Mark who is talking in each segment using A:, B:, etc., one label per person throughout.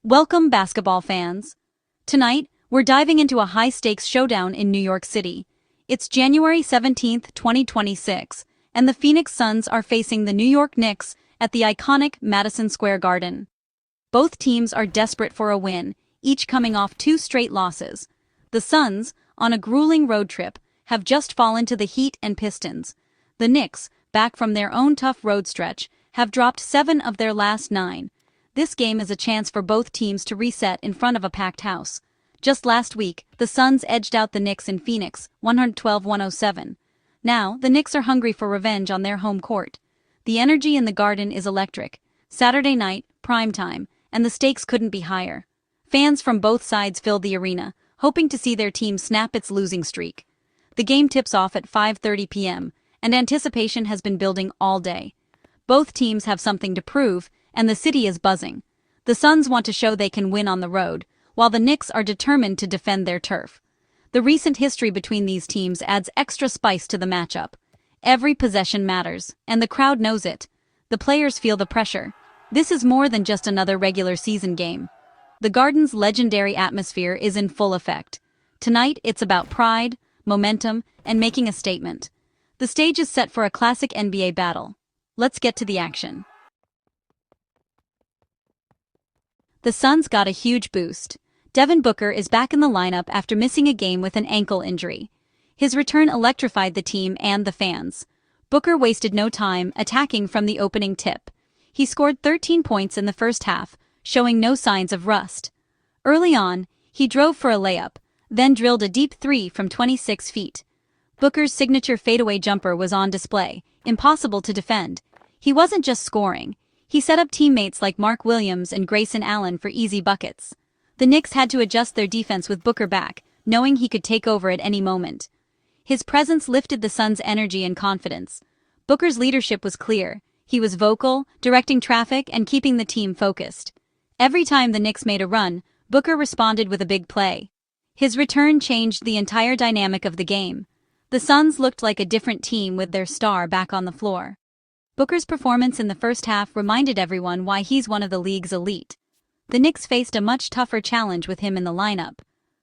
A: Welcome, basketball fans. Tonight, we're diving into a high-stakes showdown in New York City. It's January 17th, 2026, and the Phoenix Suns are facing the New York Knicks at the iconic Madison Square Garden. Both teams are desperate for a win, each coming off 2 straight losses. The Suns, on a grueling road trip, have just fallen to the Heat and Pistons. The Knicks, back from their own tough road stretch, have dropped 7 of their last 9. This game is a chance for both teams to reset in front of a packed house. Just last week, the Suns edged out the Knicks in Phoenix, 112-107. Now, the Knicks are hungry for revenge on their home court. The energy in the Garden is electric. Saturday night, prime time, and the stakes couldn't be higher. Fans from both sides filled the arena, hoping to see their team snap its losing streak. The game tips off at 5:30 p.m., and anticipation has been building all day. Both teams have something to prove, and the city is buzzing. The Suns want to show they can win on the road, while the Knicks are determined to defend their turf. The recent history between these teams adds extra spice to the matchup. Every possession matters, and the crowd knows it. The players feel the pressure. This is more than just another regular season game. The Garden's legendary atmosphere is in full effect. Tonight, it's about pride, momentum, and making a statement. The stage is set for a classic NBA battle. Let's get to the action. The Suns got a huge boost. Devin Booker is back in the lineup after missing a game with an ankle injury. His return electrified the team and the fans. Booker wasted no time attacking from the opening tip. He scored 13 points in the first half, showing no signs of rust. Early on, he drove for a layup, then drilled a deep 3 from 26 feet. Booker's signature fadeaway jumper was on display, impossible to defend. He wasn't just scoring. He set up teammates like Mark Williams and Grayson Allen for easy buckets. The Knicks had to adjust their defense with Booker back, knowing he could take over at any moment. His presence lifted the Suns' energy and confidence. Booker's leadership was clear. He was vocal, directing traffic and keeping the team focused. Every time the Knicks made a run, Booker responded with a big play. His return changed the entire dynamic of the game. The Suns looked like a different team with their star back on the floor. Booker's performance in the first half reminded everyone why he's one of the league's elite. The Knicks faced a much tougher challenge with him in the lineup.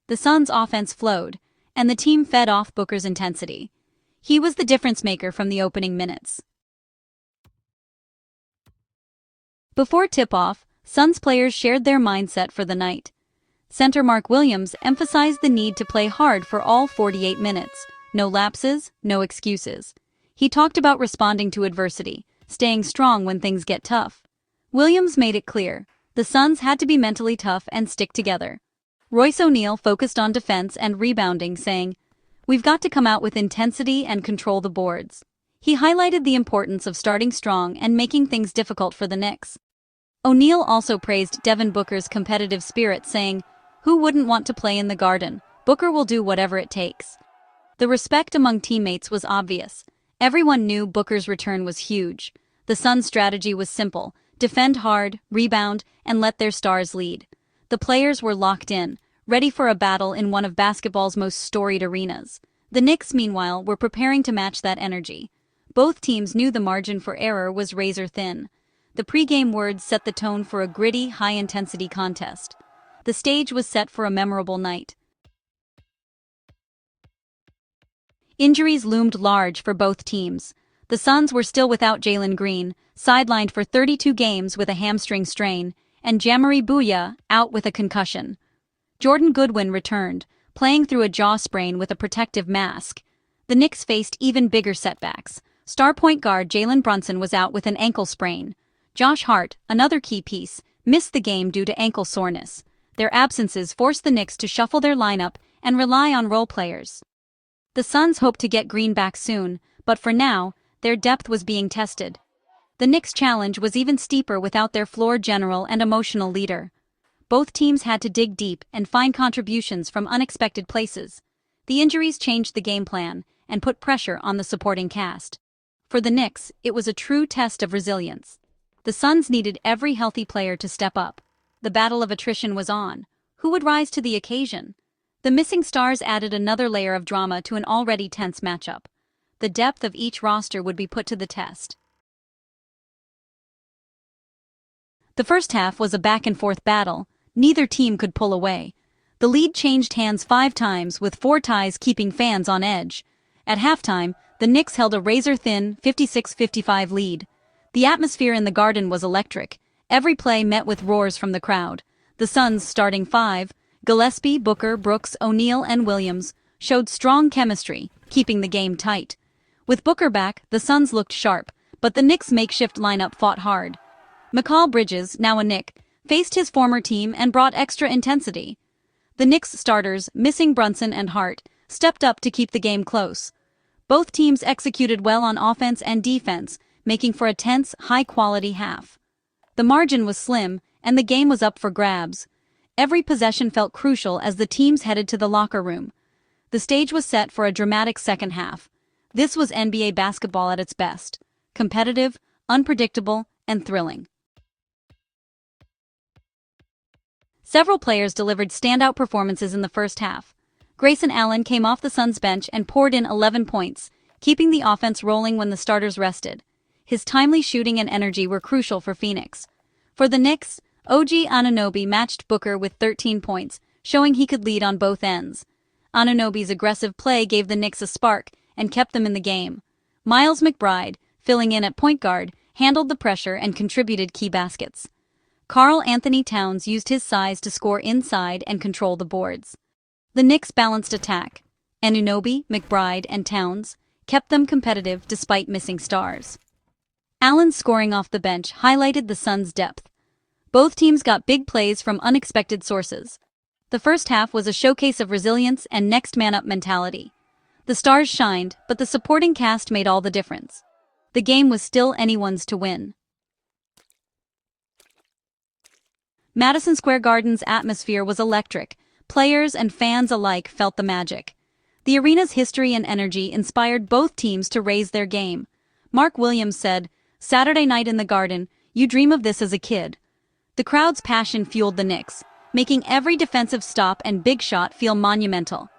A: The Suns' offense flowed, and the team fed off Booker's intensity. He was the difference-maker from the opening minutes. Before tip-off, Suns players shared their mindset for the night. Center Mark Williams emphasized the need to play hard for all 48 minutes. No lapses, no excuses. He talked about responding to adversity, staying strong when things get tough. Williams made it clear, the Suns had to be mentally tough and stick together. Royce O'Neale focused on defense and rebounding, saying, "We've got to come out with intensity and control the boards." He highlighted the importance of starting strong and making things difficult for the Knicks. O'Neale also praised Devin Booker's competitive spirit, saying, "Who wouldn't want to play in the Garden? Booker will do whatever it takes." The respect among teammates was obvious. Everyone knew Booker's return was huge. The Suns' strategy was simple: defend hard, rebound, and let their stars lead. The players were locked in, ready for a battle in one of basketball's most storied arenas. The Knicks, meanwhile, were preparing to match that energy. Both teams knew the margin for error was razor thin. The pregame words set the tone for a gritty, high-intensity contest. The stage was set for a memorable night. Injuries loomed large for both teams. The Suns were still without Jalen Green, sidelined for 32 games with a hamstring strain, and Jamari Bouya out with a concussion. Jordan Goodwin returned, playing through a jaw sprain with a protective mask. The Knicks faced even bigger setbacks. Star point guard Jalen Brunson was out with an ankle sprain. Josh Hart, another key piece, missed the game due to ankle soreness. Their absences forced the Knicks to shuffle their lineup and rely on role players. The Suns hoped to get Green back soon, but for now, their depth was being tested. The Knicks' challenge was even steeper without their floor general and emotional leader. Both teams had to dig deep and find contributions from unexpected places. The injuries changed the game plan and put pressure on the supporting cast. For the Knicks, it was a true test of resilience. The Suns needed every healthy player to step up. The battle of attrition was on. Who would rise to the occasion? The missing stars added another layer of drama to an already tense matchup. The depth of each roster would be put to the test. The first half was a back-and-forth battle. Neither team could pull away. The lead changed hands 5 times, with 4 ties keeping fans on edge. At halftime, the Knicks held a razor-thin 56-55 lead. The atmosphere in the Garden was electric. Every play met with roars from the crowd. The Suns' starting 5, Gillespie, Booker, Brooks, O'Neale, and Williams, showed strong chemistry, keeping the game tight. With Booker back, the Suns looked sharp, but the Knicks' makeshift lineup fought hard. Mikal Bridges, now a Knick, faced his former team and brought extra intensity. The Knicks starters, missing Brunson and Hart, stepped up to keep the game close. Both teams executed well on offense and defense, making for a tense, high-quality half. The margin was slim, and the game was up for grabs. Every possession felt crucial as the teams headed to the locker room. The stage was set for a dramatic second half. This was NBA basketball at its best: competitive, unpredictable, and thrilling. Several players delivered standout performances in the first half. Grayson Allen came off the Suns bench and poured in 11 points, keeping the offense rolling when the starters rested. His timely shooting and energy were crucial for Phoenix. For the Knicks, OG Anunoby matched Booker with 13 points, showing he could lead on both ends. Anunoby's aggressive play gave the Knicks a spark and kept them in the game. Miles McBride, filling in at point guard, handled the pressure and contributed key baskets. Karl Anthony Towns used his size to score inside and control the boards. The Knicks' balanced attack, Anunoby, McBride, and Towns, kept them competitive despite missing stars. Allen's scoring off the bench highlighted the Suns' depth. Both teams got big plays from unexpected sources. The first half was a showcase of resilience and next-man-up mentality. The stars shined, but the supporting cast made all the difference. The game was still anyone's to win. Madison Square Garden's atmosphere was electric. Players and fans alike felt the magic. The arena's history and energy inspired both teams to raise their game. Mark Williams said, "Saturday night in the Garden, you dream of this as a kid." The crowd's passion fueled the Knicks, making every defensive stop and big shot feel monumental.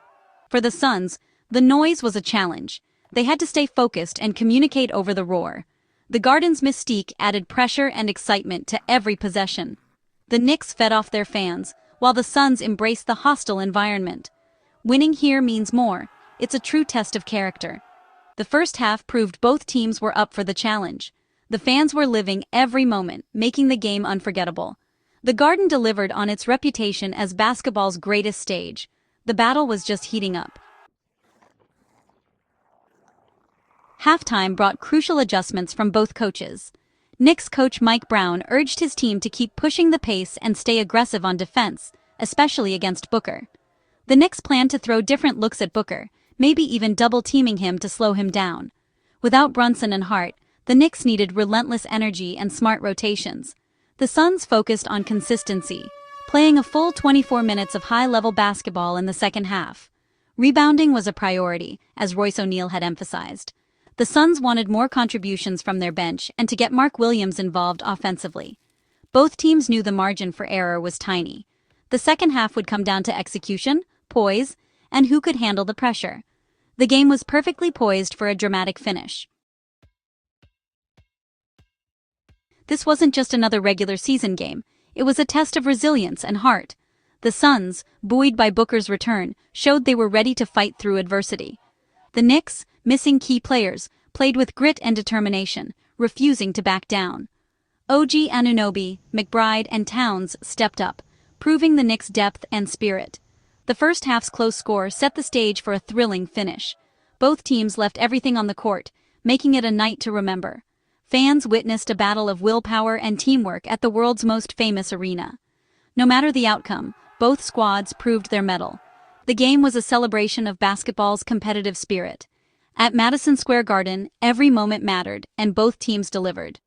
A: For the Suns, the noise was a challenge. They had to stay focused and communicate over the roar. The Garden's mystique added pressure and excitement to every possession. The Knicks fed off their fans, while the Suns embraced the hostile environment. Winning here means more. It's a true test of character. The first half proved both teams were up for the challenge. The fans were living every moment, making the game unforgettable. The Garden delivered on its reputation as basketball's greatest stage. The battle was just heating up. Halftime brought crucial adjustments from both coaches. Knicks coach Mike Brown urged his team to keep pushing the pace and stay aggressive on defense, especially against Booker. The Knicks planned to throw different looks at Booker, maybe even double-teaming him to slow him down. Without Brunson and Hart, the Knicks needed relentless energy and smart rotations. The Suns focused on consistency, playing a full 24 minutes of high-level basketball in the second half. Rebounding was a priority, as Royce O'Neale had emphasized. The Suns wanted more contributions from their bench and to get Mark Williams involved offensively. Both teams knew the margin for error was tiny. The second half would come down to execution, poise, and who could handle the pressure. The game was perfectly poised for a dramatic finish. This wasn't just another regular season game. It was a test of resilience and heart. The Suns, buoyed by Booker's return, showed they were ready to fight through adversity. The Knicks, missing key players, played with grit and determination, refusing to back down. OG Anunoby, McBride, and Towns stepped up, proving the Knicks' depth and spirit. The first half's close score set the stage for a thrilling finish. Both teams left everything on the court, making it a night to remember. Fans witnessed a battle of willpower and teamwork at the world's most famous arena. No matter the outcome, both squads proved their mettle. The game was a celebration of basketball's competitive spirit. At Madison Square Garden, every moment mattered, and both teams delivered.